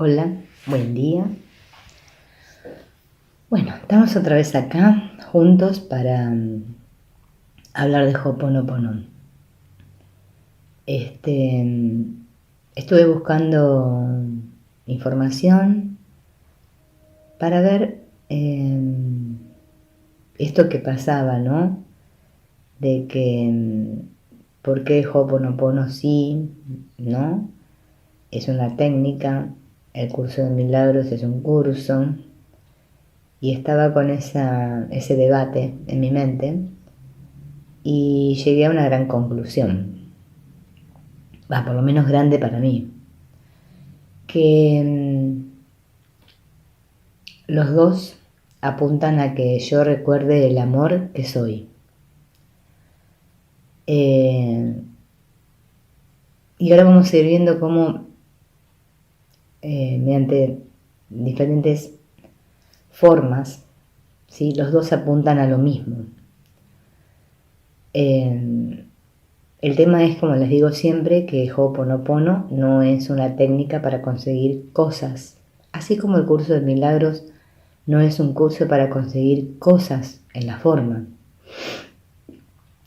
Hola, buen día. Bueno, estamos otra vez acá juntos para hablar de Ho'oponopono. Estuve buscando información para ver esto que pasaba, ¿no? De que por qué Ho'oponopono sí, ¿no? Es una técnica, el curso de milagros es un curso. Y estaba con ese debate en mi mente y llegué a una gran conclusión, por lo menos grande para mí, que los dos apuntan a que yo recuerde el amor que soy. Y ahora vamos a ir viendo cómo mediante diferentes formas, ¿sí? Los dos apuntan a lo mismo. El tema es, como les digo siempre, que Ho'oponopono no es una técnica para conseguir cosas, así como el curso de milagros no es un curso para conseguir cosas en la forma.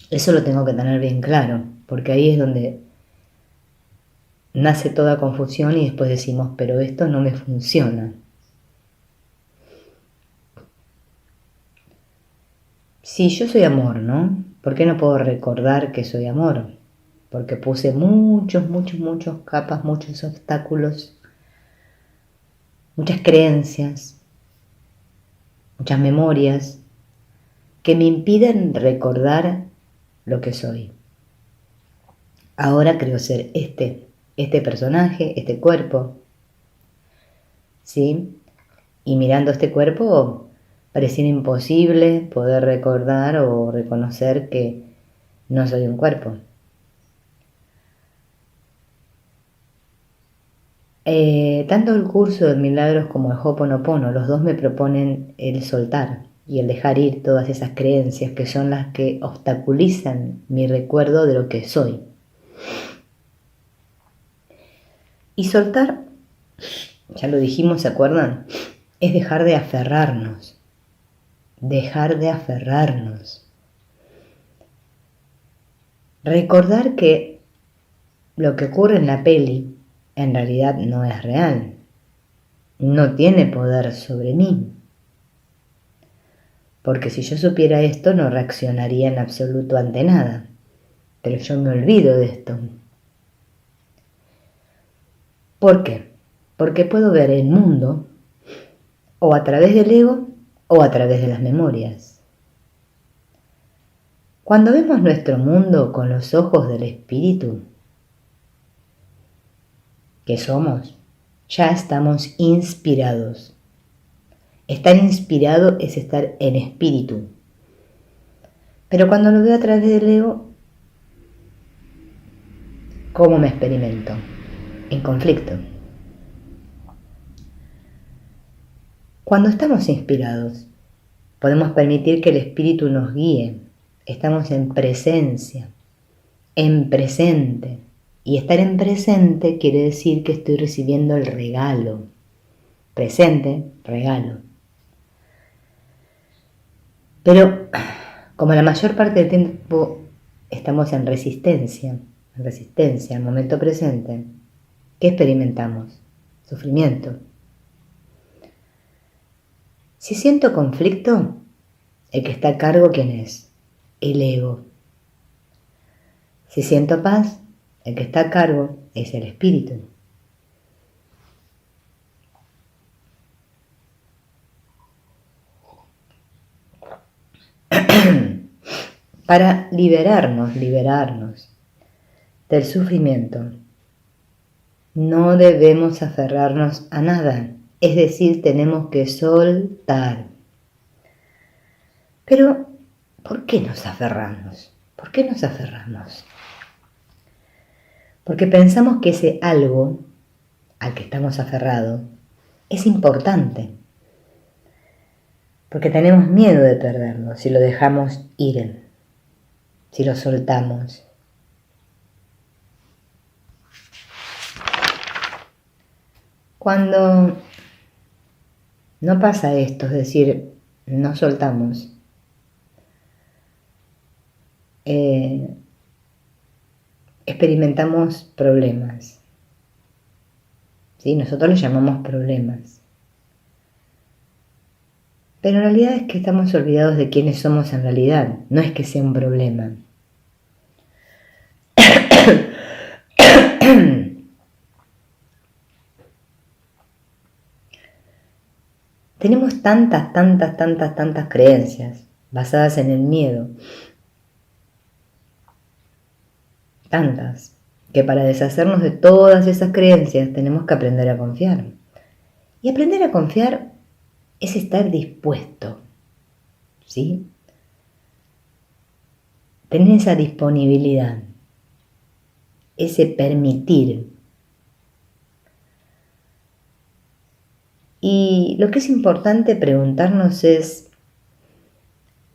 Eso lo tengo que tener bien claro, porque ahí es donde nace toda confusión y después decimos, pero esto no me funciona. Si yo soy amor, ¿no? ¿Por qué no puedo recordar que soy amor? Porque puse muchos capas, muchos obstáculos, muchas creencias, muchas memorias que me impiden recordar lo que soy. Ahora creo ser este personaje, este cuerpo, ¿sí? Y mirando este cuerpo pareciera imposible poder recordar o reconocer que no soy un cuerpo. Tanto el curso de milagros como el Ho'oponopono, los dos me proponen el soltar y el dejar ir todas esas creencias que son las que obstaculizan mi recuerdo de lo que soy. Y soltar, ya lo dijimos, ¿se acuerdan? Es dejar de aferrarnos. Dejar de aferrarnos. Recordar que lo que ocurre en la peli en realidad no es real. No tiene poder sobre mí. Porque si yo supiera esto no reaccionaría en absoluto ante nada. Pero yo me olvido de esto. ¿Por qué? Porque puedo ver el mundo o a través del ego o a través de las memorias. Cuando vemos nuestro mundo con los ojos del espíritu, que somos, ya estamos inspirados. Estar inspirado es estar en espíritu. Pero cuando lo veo a través del ego, ¿cómo me experimento? En conflicto. Cuando estamos inspirados, podemos permitir que el espíritu nos guíe. Estamos en presencia, en presente. Y estar en presente quiere decir que estoy recibiendo el regalo. Presente, regalo. Pero como la mayor parte del tiempo estamos en resistencia al momento presente, ¿qué experimentamos? Sufrimiento. Si siento conflicto, el que está a cargo, ¿quién es? El ego. Si siento paz, el que está a cargo es el espíritu. Para liberarnos del sufrimiento, no debemos aferrarnos a nada, es decir, tenemos que soltar. Pero, ¿por qué nos aferramos? ¿Por qué nos aferramos? Porque pensamos que ese algo al que estamos aferrados es importante. Porque tenemos miedo de perderlo si lo dejamos ir, si lo soltamos. Cuando no pasa esto, es decir, no soltamos, experimentamos problemas, ¿sí? Nosotros los llamamos problemas. Pero en realidad es que estamos olvidados de quiénes somos en realidad, no es que sea un problema. Tenemos tantas creencias basadas en el miedo, tantas, que para deshacernos de todas esas creencias tenemos que aprender a confiar. Y aprender a confiar es estar dispuesto, ¿sí? Tener esa disponibilidad, ese permitir. Y lo que es importante preguntarnos es,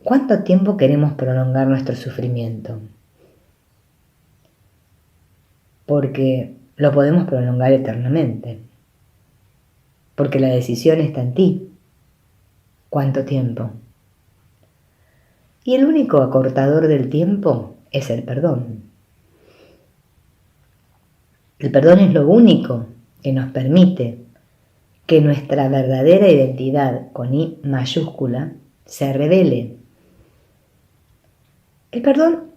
¿cuánto tiempo queremos prolongar nuestro sufrimiento? Porque lo podemos prolongar eternamente. Porque la decisión está en ti. ¿Cuánto tiempo? Y el único acortador del tiempo es el perdón. El perdón es lo único que nos permite que nuestra verdadera identidad con I mayúscula se revele. El perdón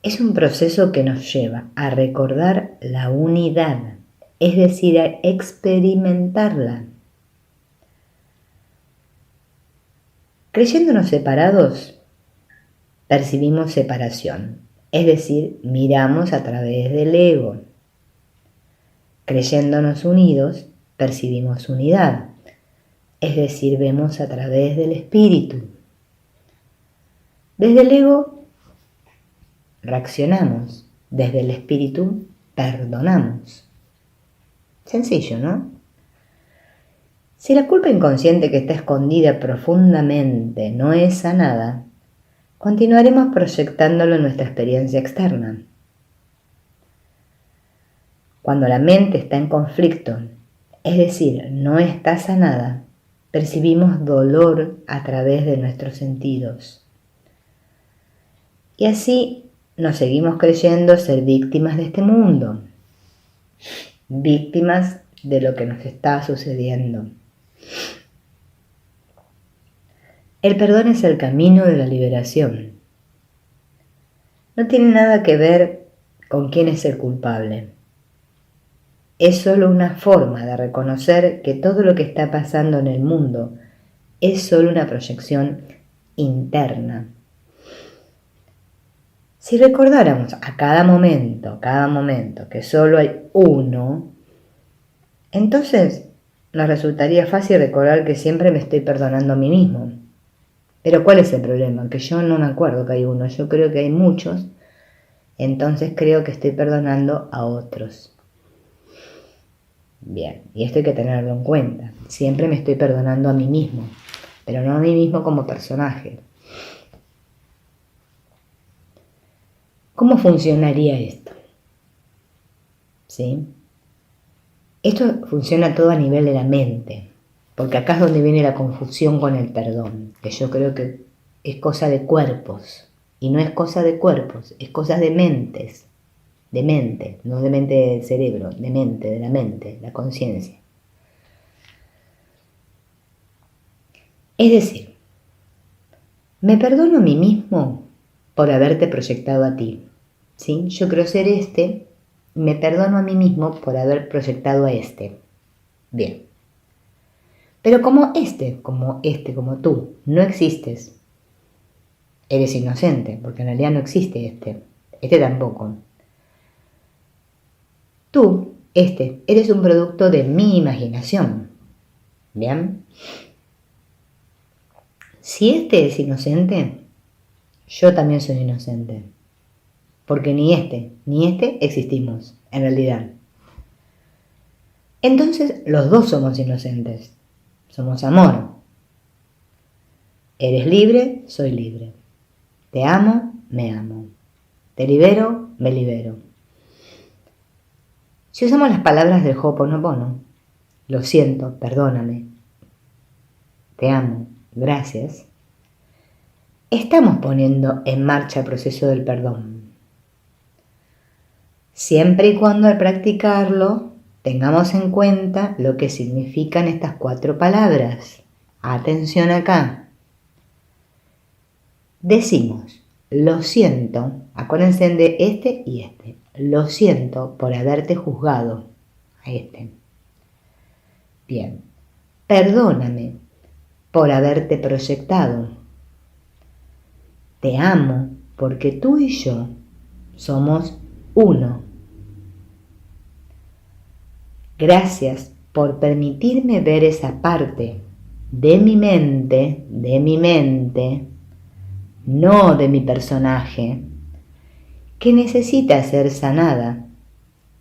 es un proceso que nos lleva a recordar la unidad, es decir, a experimentarla. Creyéndonos separados, percibimos separación, es decir, miramos a través del ego. Creyéndonos unidos, percibimos unidad, es decir, vemos a través del espíritu. Desde el ego reaccionamos, desde el espíritu perdonamos. Sencillo, ¿no? Si la culpa inconsciente que está escondida profundamente no es sanada, continuaremos proyectándolo en nuestra experiencia externa. Cuando la mente está en conflicto, es decir, no está sanada, percibimos dolor a través de nuestros sentidos. Y así nos seguimos creyendo ser víctimas de este mundo, víctimas de lo que nos está sucediendo. El perdón es el camino de la liberación. No tiene nada que ver con quién es el culpable. Es solo una forma de reconocer que todo lo que está pasando en el mundo es solo una proyección interna. Si recordáramos a cada momento, que solo hay uno, entonces nos resultaría fácil recordar que siempre me estoy perdonando a mí mismo. Pero ¿cuál es el problema? Que yo no me acuerdo que hay uno, yo creo que hay muchos, entonces creo que estoy perdonando a otros. Bien, y esto hay que tenerlo en cuenta. Siempre me estoy perdonando a mí mismo, pero no a mí mismo como personaje. ¿Cómo funcionaría esto? ¿Sí? Esto funciona todo a nivel de la mente, porque acá es donde viene la confusión con el perdón, que yo creo que es cosa de cuerpos, y no es cosa de cuerpos, es cosa de mentes. De mente, no de mente del cerebro, de mente, de la mente, la conciencia. Es decir, me perdono a mí mismo por haberte proyectado a ti, ¿sí? Yo creo ser me perdono a mí mismo por haber proyectado a Bien. Pero como como tú, no existes, eres inocente, porque en realidad no existe este tampoco. Tú, eres un producto de mi imaginación. ¿Bien? Si es inocente, yo también soy inocente. Porque ni este existimos, en realidad. Entonces, los dos somos inocentes. Somos amor. Eres libre, soy libre. Te amo, me amo. Te libero, me libero. Si usamos las palabras del Ho'oponopono, lo siento, perdóname, te amo, gracias, estamos poniendo en marcha el proceso del perdón. Siempre y cuando al practicarlo tengamos en cuenta lo que significan estas 4 palabras. Atención acá. Decimos, lo siento, acuérdense de este y este. Lo siento por haberte juzgado a este. Bien. Perdóname por haberte proyectado. Te amo porque tú y yo somos uno. Gracias por permitirme ver esa parte de mi mente, no de mi personaje, que necesita ser sanada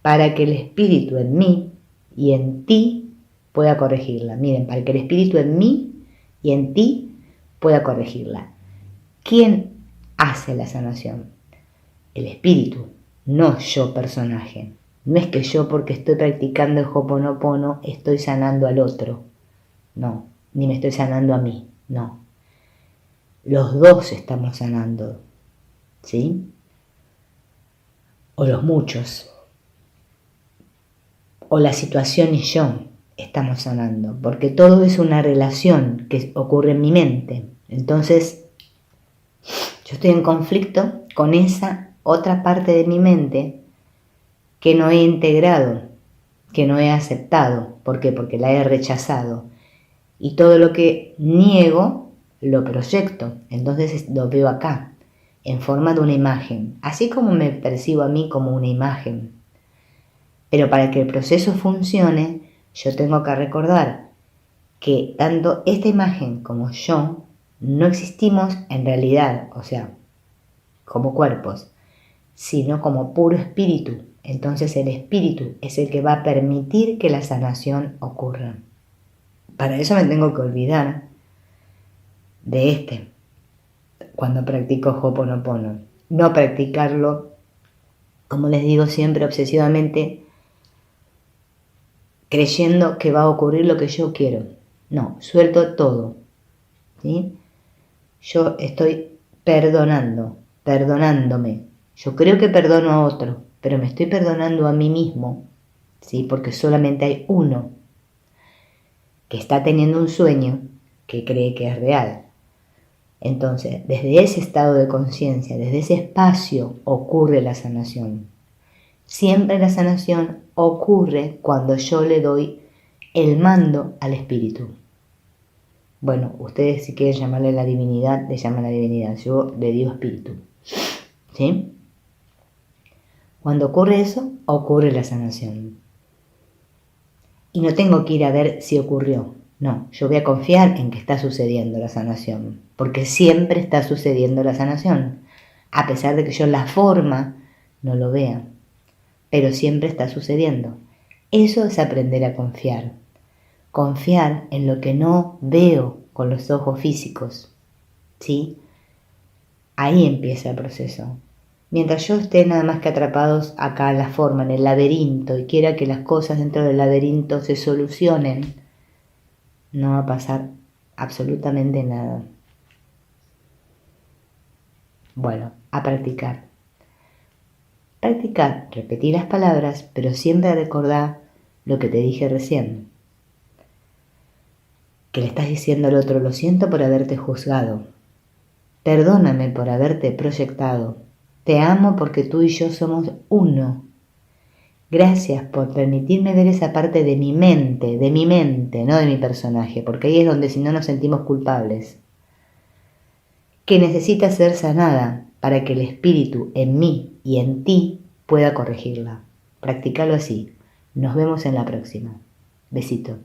para que el espíritu en mí y en ti pueda corregirla. Miren, para que el espíritu en mí y en ti pueda corregirla. ¿Quién hace la sanación? El espíritu, no yo personaje. No es que yo porque estoy practicando el Ho'oponopono estoy sanando al otro. No, ni me estoy sanando a mí, no. Los dos estamos sanando, ¿sí? O los muchos. O la situación y yo estamos sanando, porque todo es una relación que ocurre en mi mente. Entonces, yo estoy en conflicto con esa otra parte de mi mente que no he integrado, que no he aceptado. ¿Por qué? Porque la he rechazado. Y todo lo que niego, lo proyecto. Entonces lo veo acá, en forma de una imagen. Así como me percibo a mí como una imagen. Pero para que el proceso funcione, yo tengo que recordar que tanto esta imagen como yo no existimos en realidad, o sea, como cuerpos, sino como puro espíritu. Entonces el espíritu es el que va a permitir que la sanación ocurra. Para eso me tengo que olvidar de cuando practico Ho'oponopono. No practicarlo, como les digo siempre, obsesivamente, creyendo que va a ocurrir lo que yo quiero. No, suelto todo, ¿sí? Yo estoy perdonándome. Yo creo que perdono a otro, pero me estoy perdonando a mí mismo, ¿sí? Porque solamente hay uno que está teniendo un sueño que cree que es real. Entonces, desde ese estado de conciencia, desde ese espacio, ocurre la sanación. Siempre la sanación ocurre cuando yo le doy el mando al espíritu. Bueno, ustedes si quieren llamarle la divinidad, le llaman la divinidad. Yo le digo espíritu. ¿Sí? Cuando ocurre eso, ocurre la sanación. Y no tengo que ir a ver si ocurrió. No, yo voy a confiar en que está sucediendo la sanación. Porque siempre está sucediendo la sanación. A pesar de que yo la forma no lo vea. Pero siempre está sucediendo. Eso es aprender a confiar. Confiar en lo que no veo con los ojos físicos. ¿Sí? Ahí empieza el proceso. Mientras yo esté nada más que atrapados acá en la forma, en el laberinto, y quiera que las cosas dentro del laberinto se solucionen, no va a pasar absolutamente nada. Bueno, a practicar. Practicar, repetir las palabras, pero siempre recordar lo que te dije recién. Que le estás diciendo al otro, lo siento por haberte juzgado. Perdóname por haberte proyectado. Te amo porque tú y yo somos uno. Gracias por permitirme ver esa parte de mi mente, no de mi personaje, porque ahí es donde si no nos sentimos culpables. Que necesita ser sanada para que el espíritu en mí y en ti pueda corregirla. Practícalo así. Nos vemos en la próxima. Besito.